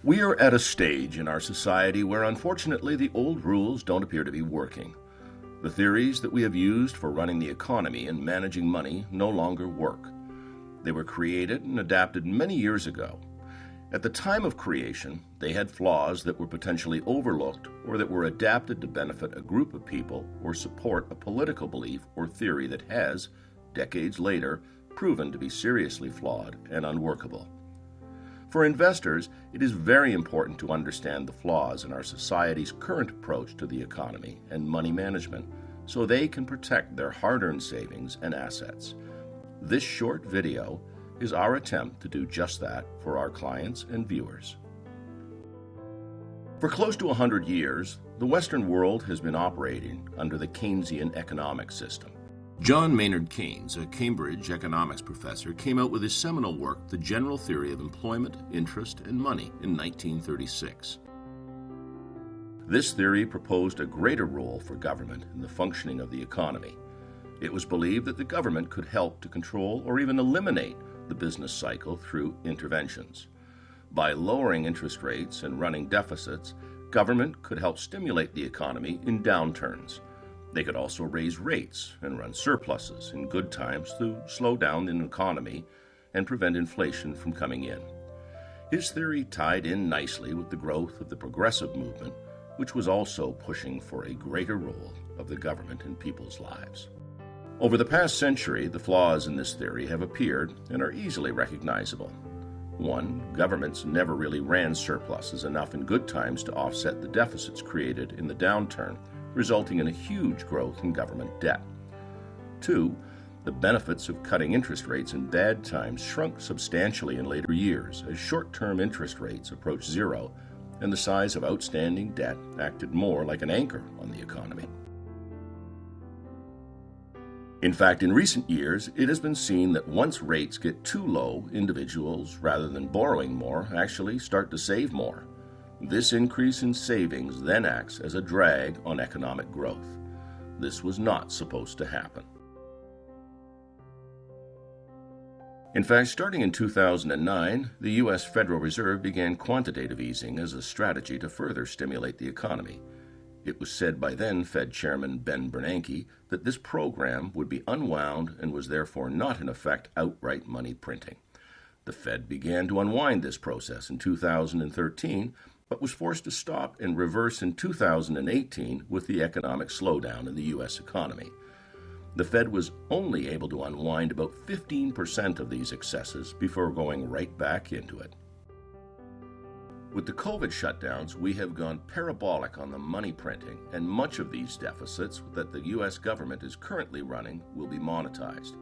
We are at a stage in our society where unfortunately the old rules don't appear to be working. The theories that we have used for running the economy and managing money no longer work. They were created and adapted many years ago. At the time of creation, they had flaws that were potentially overlooked or that were adapted to benefit a group of people or support a political belief or theory that has, decades later, proven to be seriously flawed and unworkable. For investors, it is very important to understand the flaws in our society's current approach to the economy and money management so they can protect their hard-earned savings and assets. This short video is our attempt to do just that for our clients and viewers. For close to 100 years, the Western world has been operating under the Keynesian economic system. John Maynard Keynes, a Cambridge economics professor, came out with his seminal work, The General Theory of Employment, Interest, and Money, in 1936. This theory proposed a greater role for government in the functioning of the economy. It was believed that the government could help to control or even eliminate the business cycle through interventions. By lowering interest rates and running deficits, government could help stimulate the economy in downturns. They could also raise rates and run surpluses in good times to slow down the economy and prevent inflation from coming in. His theory tied in nicely with the growth of the progressive movement, which was also pushing for a greater role of the government in people's lives. Over the past century, the flaws in this theory have appeared and are easily recognizable. 1. Governments never really ran surpluses enough in good times to offset the deficits created in the downturn, resulting in a huge growth in government debt. 2. The benefits of cutting interest rates in bad times shrunk substantially in later years as short-term interest rates approached zero and the size of outstanding debt acted more like an anchor on the economy. In fact, in recent years, it has been seen that once rates get too low, individuals, rather than borrowing more, actually start to save more. This increase in savings then acts as a drag on economic growth. This was not supposed to happen. In fact, starting in 2009, the U.S. Federal Reserve began quantitative easing as a strategy to further stimulate the economy. It was said by then Fed Chairman Ben Bernanke that this program would be unwound and was therefore not in effect outright money printing. The Fed began to unwind this process in 2013, but was forced to stop and reverse in 2018 with the economic slowdown in the U.S. economy. The Fed was only able to unwind about 15% of these excesses before going right back into it. With the COVID shutdowns, we have gone parabolic on the money printing, and much of these deficits that the U.S. government is currently running will be monetized.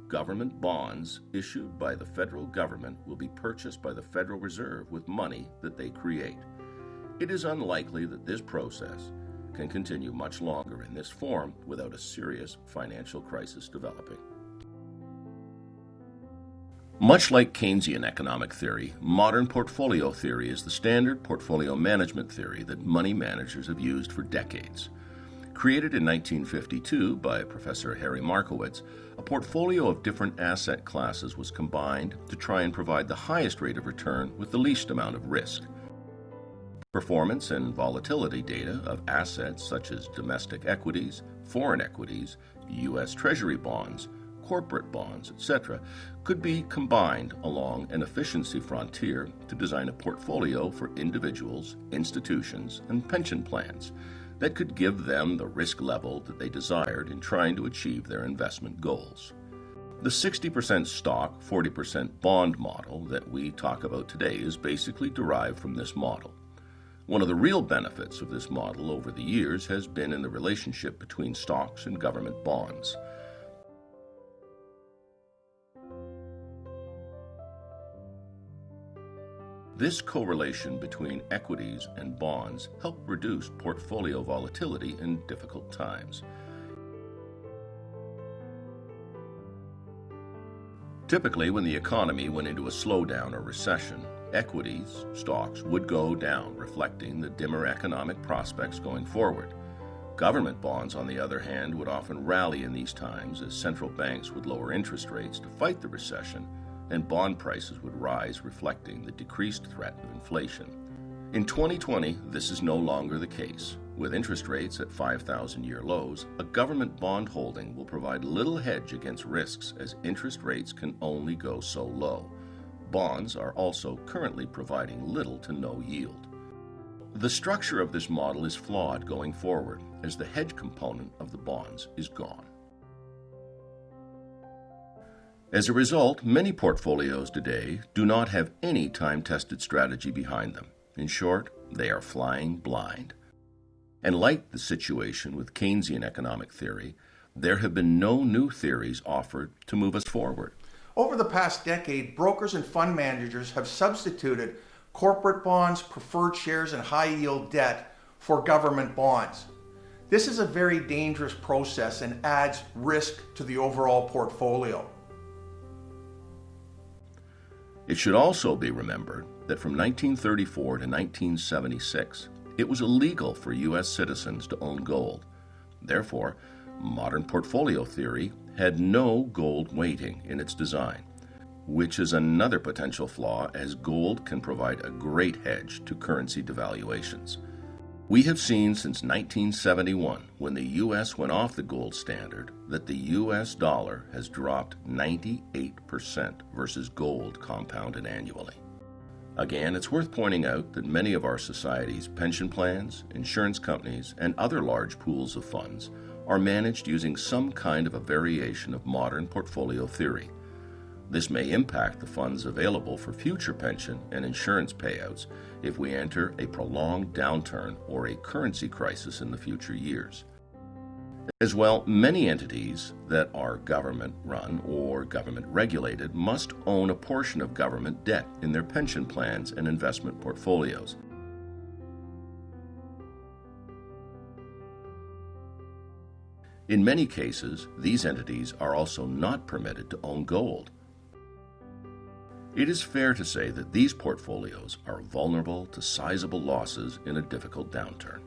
Government bonds issued by the federal government will be purchased by the Federal Reserve with money that they create. It is unlikely that this process can continue much longer in this form without a serious financial crisis developing. Much like Keynesian economic theory, modern portfolio theory is the standard portfolio management theory that money managers have used for decades. Created in 1952 by Professor Harry Markowitz, a portfolio of different asset classes was combined to try and provide the highest rate of return with the least amount of risk. Performance and volatility data of assets such as domestic equities, foreign equities, U.S. Treasury bonds, corporate bonds, etc., could be combined along an efficiency frontier to design a portfolio for individuals, institutions, and pension plans that could give them the risk level that they desired in trying to achieve their investment goals. The 60% stock, 40% bond model that we talk about today is basically derived from this model. One of the real benefits of this model over the years has been in the relationship between stocks and government bonds. This correlation between equities and bonds helped reduce portfolio volatility in difficult times. Typically, when the economy went into a slowdown or recession, equities, stocks, would go down, reflecting the dimmer economic prospects going forward. Government bonds, on the other hand, would often rally in these times as central banks would lower interest rates to fight the recession, and bond prices would rise, reflecting the decreased threat of inflation. In 2020, this is no longer the case. With interest rates at 5,000-year lows, a government bond holding will provide little hedge against risks as interest rates can only go so low. Bonds are also currently providing little to no yield. The structure of this model is flawed going forward, as the hedge component of the bonds is gone. As a result, many portfolios today do not have any time-tested strategy behind them. In short, they are flying blind. And like the situation with Keynesian economic theory, there have been no new theories offered to move us forward. Over the past decade, brokers and fund managers have substituted corporate bonds, preferred shares, and high-yield debt for government bonds. This is a very dangerous process and adds risk to the overall portfolio. It should also be remembered that from 1934 to 1976, it was illegal for U.S. citizens to own gold. Therefore, modern portfolio theory had no gold weighting in its design, which is another potential flaw, as gold can provide a great hedge to currency devaluations. We have seen since 1971, when the U.S. went off the gold standard, that the U.S. dollar has dropped 98% versus gold compounded annually. Again, it's worth pointing out that many of our society's pension plans, insurance companies, and other large pools of funds are managed using some kind of a variation of modern portfolio theory. This may impact the funds available for future pension and insurance payouts if we enter a prolonged downturn or a currency crisis in the future years. As well, many entities that are government-run or government-regulated must own a portion of government debt in their pension plans and investment portfolios. In many cases, these entities are also not permitted to own gold. It is fair to say that these portfolios are vulnerable to sizable losses in a difficult downturn.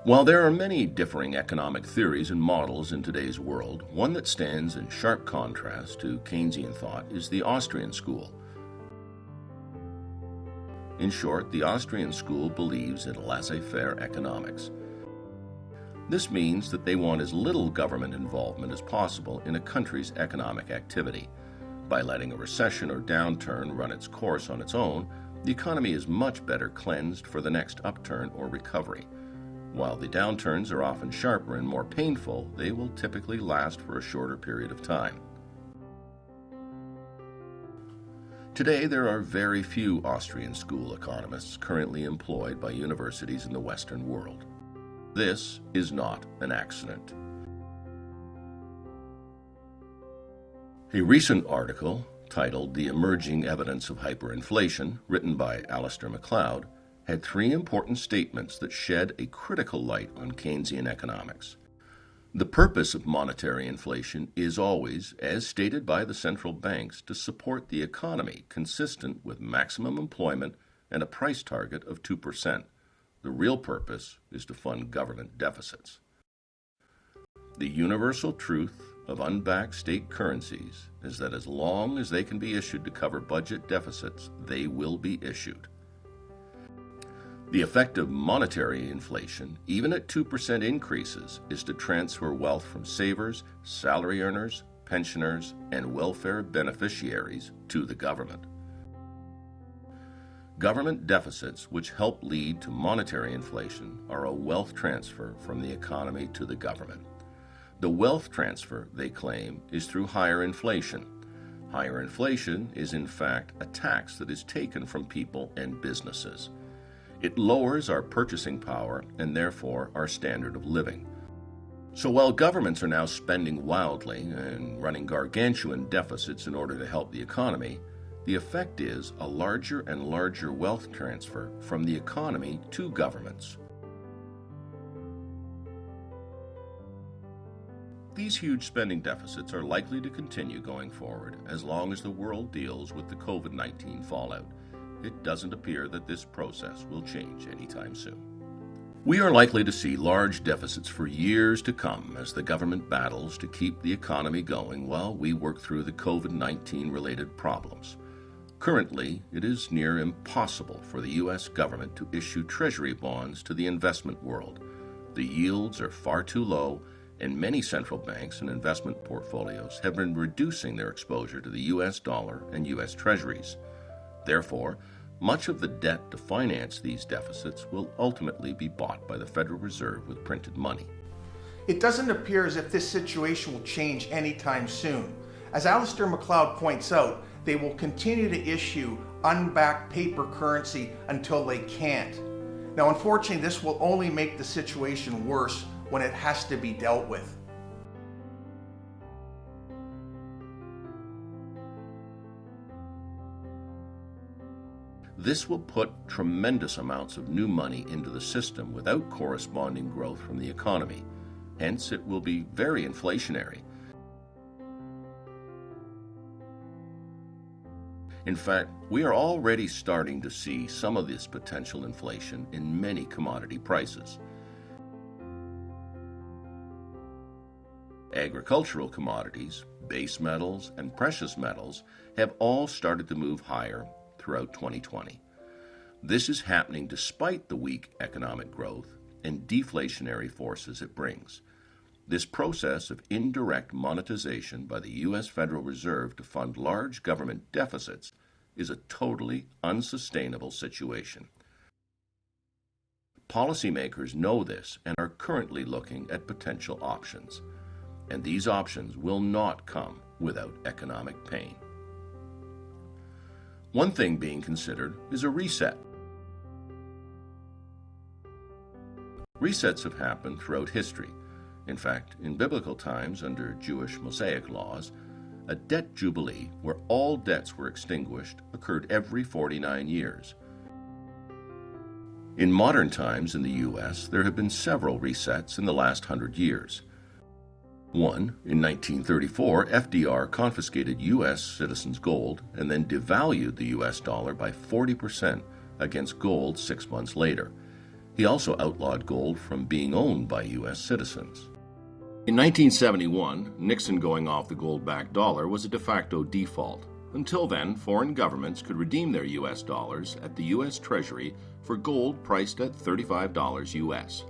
While there are many differing economic theories and models in today's world, one that stands in sharp contrast to Keynesian thought is the Austrian school. In short, the Austrian school believes in laissez-faire economics. This means that they want as little government involvement as possible in a country's economic activity. By letting a recession or downturn run its course on its own, the economy is much better cleansed for the next upturn or recovery. While the downturns are often sharper and more painful, they will typically last for a shorter period of time. Today, there are very few Austrian school economists currently employed by universities in the Western world. This is not an accident. A recent article titled "The Emerging Evidence of Hyperinflation," written by Alistair MacLeod, had three important statements that shed a critical light on Keynesian economics. The purpose of monetary inflation is always, as stated by the central banks, to support the economy consistent with maximum employment and a price target of 2%. The real purpose is to fund government deficits. The universal truth of unbacked state currencies is that as long as they can be issued to cover budget deficits, they will be issued. The effect of monetary inflation, even at 2% increases, is to transfer wealth from savers, salary earners, pensioners, and welfare beneficiaries to the government. Government deficits, which help lead to monetary inflation, are a wealth transfer from the economy to the government. The wealth transfer, they claim, is through higher inflation. Higher inflation is, in fact, a tax that is taken from people and businesses. It lowers our purchasing power and therefore our standard of living. So while governments are now spending wildly and running gargantuan deficits in order to help the economy, the effect is a larger and larger wealth transfer from the economy to governments. These huge spending deficits are likely to continue going forward as long as the world deals with the COVID-19 fallout. it doesn't appear that this process will change anytime soon. We are likely to see large deficits for years to come as the government battles to keep the economy going while we work through the COVID-19 related problems. Currently, it is near impossible for the U.S. government to issue Treasury bonds to the investment world. The yields are far too low, and many central banks and investment portfolios have been reducing their exposure to the U.S. dollar and U.S. Treasuries. Therefore, much of the debt to finance these deficits will ultimately be bought by the Federal Reserve with printed money. It doesn't appear as if this situation will change anytime soon. As Alistair MacLeod points out, they will continue to issue unbacked paper currency until they can't. Now, unfortunately, this will only make the situation worse when it has to be dealt with. This will put tremendous amounts of new money into the system without corresponding growth from the economy. Hence, it will be very inflationary. In fact, we are already starting to see some of this potential inflation in many commodity prices. Agricultural commodities, base metals, and precious metals have all started to move higher throughout 2020. This is happening despite the weak economic growth and deflationary forces it brings. This process of indirect monetization by the U.S. Federal Reserve to fund large government deficits is a totally unsustainable situation. Policymakers know this and are currently looking at potential options, and these options will not come without economic pain. One thing being considered is a reset. Resets have happened throughout history. In fact, in biblical times, under Jewish Mosaic laws, a debt jubilee, where all debts were extinguished, occurred every 49 years. In modern times in the U.S., there have been several resets in the last 100 years. One, in 1934, FDR confiscated U.S. citizens' gold and then devalued the U.S. dollar by 40% against gold 6 months later. He also outlawed gold from being owned by U.S. citizens. In 1971, Nixon going off the gold-backed dollar was a de facto default. Until then, foreign governments could redeem their U.S. dollars at the U.S. Treasury for gold priced at $35 U.S.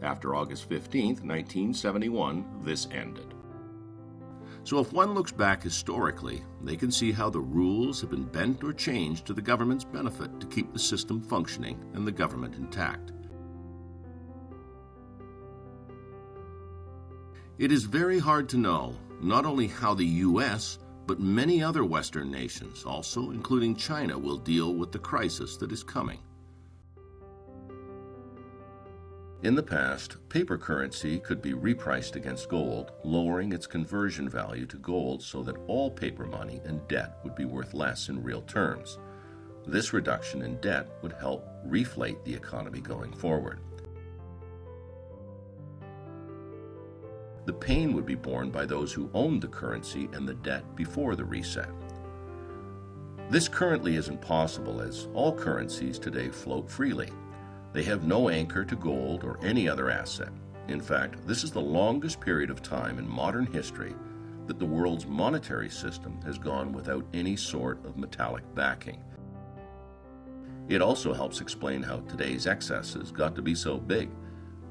After August 15, 1971, this ended. So if one looks back historically, they can see how the rules have been bent or changed to the government's benefit to keep the system functioning and the government intact. It is very hard to know not only how the U.S., but many other Western nations, also including China, will deal with the crisis that is coming. In the past, paper currency could be repriced against gold, lowering its conversion value to gold so that all paper money and debt would be worth less in real terms. This reduction in debt would help reflate the economy going forward. The pain would be borne by those who owned the currency and the debt before the reset. This currently isn't possible as all currencies today float freely. They have no anchor to gold or any other asset. In fact, this is the longest period of time in modern history that the world's monetary system has gone without any sort of metallic backing. It also helps explain how today's excesses got to be so big.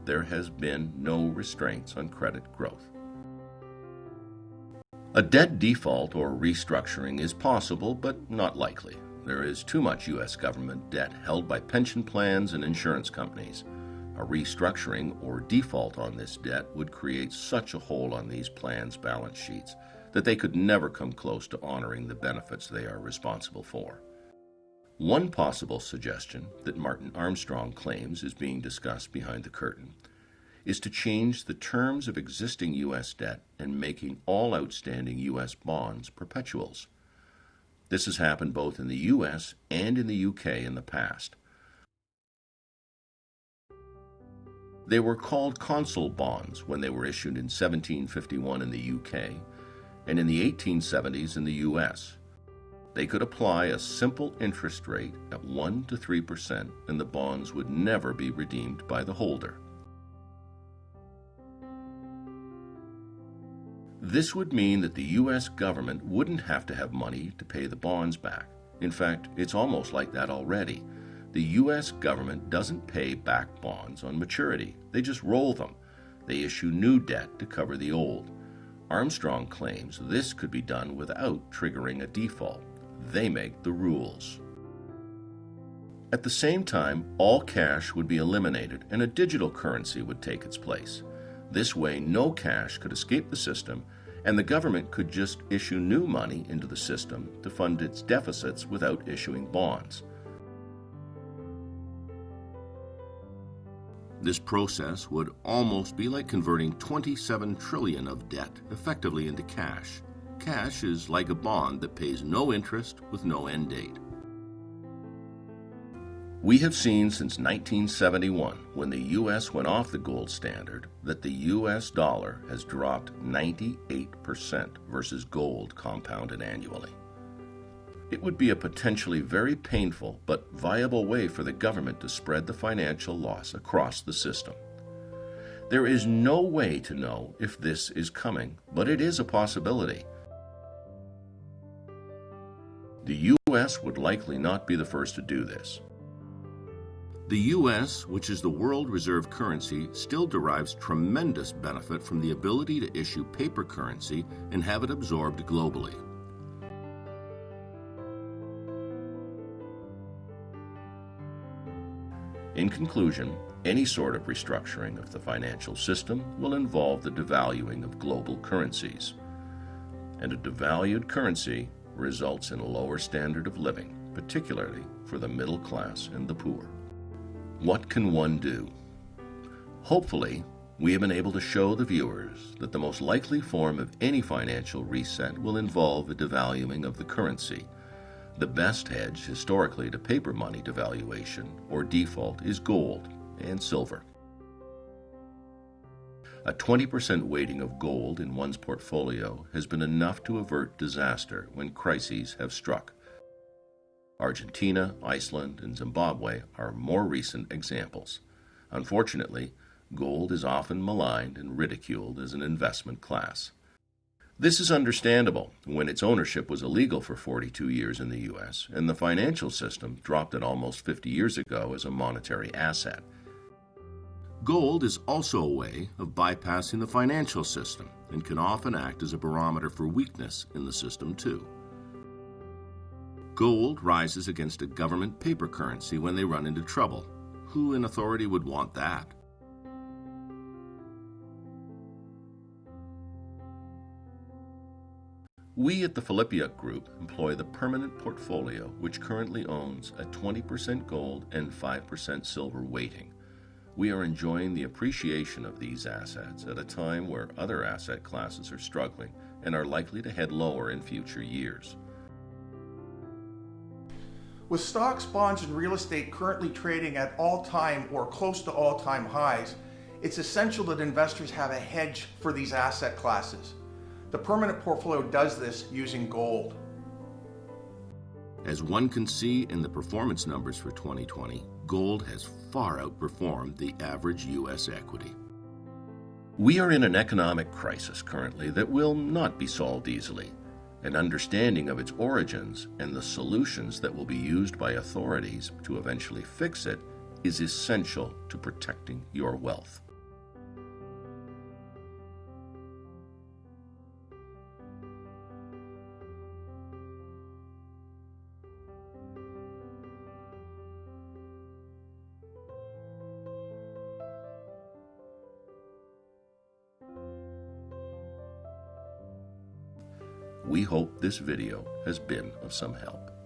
There has been no restraints on credit growth. A debt default or restructuring is possible, but not likely. There is too much U.S. government debt held by pension plans and insurance companies. A restructuring or default on this debt would create such a hole on these plans' balance sheets that they could never come close to honoring the benefits they are responsible for. One possible suggestion that Martin Armstrong claims is being discussed behind the curtain is to change the terms of existing U.S. debt and making all outstanding U.S. bonds perpetuals. This has happened both in the U.S. and in the U.K. in the past. They were called consul bonds when they were issued in 1751 in the U.K. and in the 1870s in the U.S. They could apply a simple interest rate at 1 to 3%, and the bonds would never be redeemed by the holder. This would mean that the U.S. government wouldn't have to have money to pay the bonds back. In fact, it's almost like that already. The U.S. government doesn't pay back bonds on maturity. They just roll them. They issue new debt to cover the old. Armstrong claims this could be done without triggering a default. They make the rules. At the same time, all cash would be eliminated and a digital currency would take its place. This way, no cash could escape the system, and the government could just issue new money into the system to fund its deficits without issuing bonds. This process would almost be like converting 27 trillion of debt effectively into cash. Cash is like a bond that pays no interest with no end date. We have seen since 1971, when the U.S. went off the gold standard, that the U.S. dollar has dropped 98% versus gold compounded annually. It would be a potentially very painful but viable way for the government to spread the financial loss across the system. There is no way to know if this is coming, but it is a possibility. The U.S. would likely not be the first to do this. The U.S., which is the world reserve currency, still derives tremendous benefit from the ability to issue paper currency and have it absorbed globally. In conclusion, any sort of restructuring of the financial system will involve the devaluing of global currencies. And a devalued currency results in a lower standard of living, particularly for the middle class and the poor. What can one do? Hopefully, we have been able to show the viewers that the most likely form of any financial reset will involve a devaluing of the currency. The best hedge historically to paper money devaluation or default is gold and silver. A 20% weighting of gold in one's portfolio has been enough to avert disaster when crises have struck. Argentina, Iceland, and Zimbabwe are more recent examples. Unfortunately, gold is often maligned and ridiculed as an investment class. This is understandable when its ownership was illegal for 42 years in the U.S., and the financial system dropped it almost 50 years ago as a monetary asset. Gold is also a way of bypassing the financial system and can often act as a barometer for weakness in the system too. Gold rises against a government paper currency when they run into trouble. Who in authority would want that? We at the Philippiuk Group employ the permanent portfolio, which currently owns a 20% gold and 5% silver weighting. We are enjoying the appreciation of these assets at a time where other asset classes are struggling and are likely to head lower in future years. With stocks, bonds, and real estate currently trading at all-time or close to all-time highs, it's essential that investors have a hedge for these asset classes. The permanent portfolio does this using gold. As one can see in the performance numbers for 2020, gold has far outperformed the average U.S. equity. We are in an economic crisis currently that will not be solved easily. An understanding of its origins and the solutions that will be used by authorities to eventually fix it is essential to protecting your wealth. We hope this video has been of some help.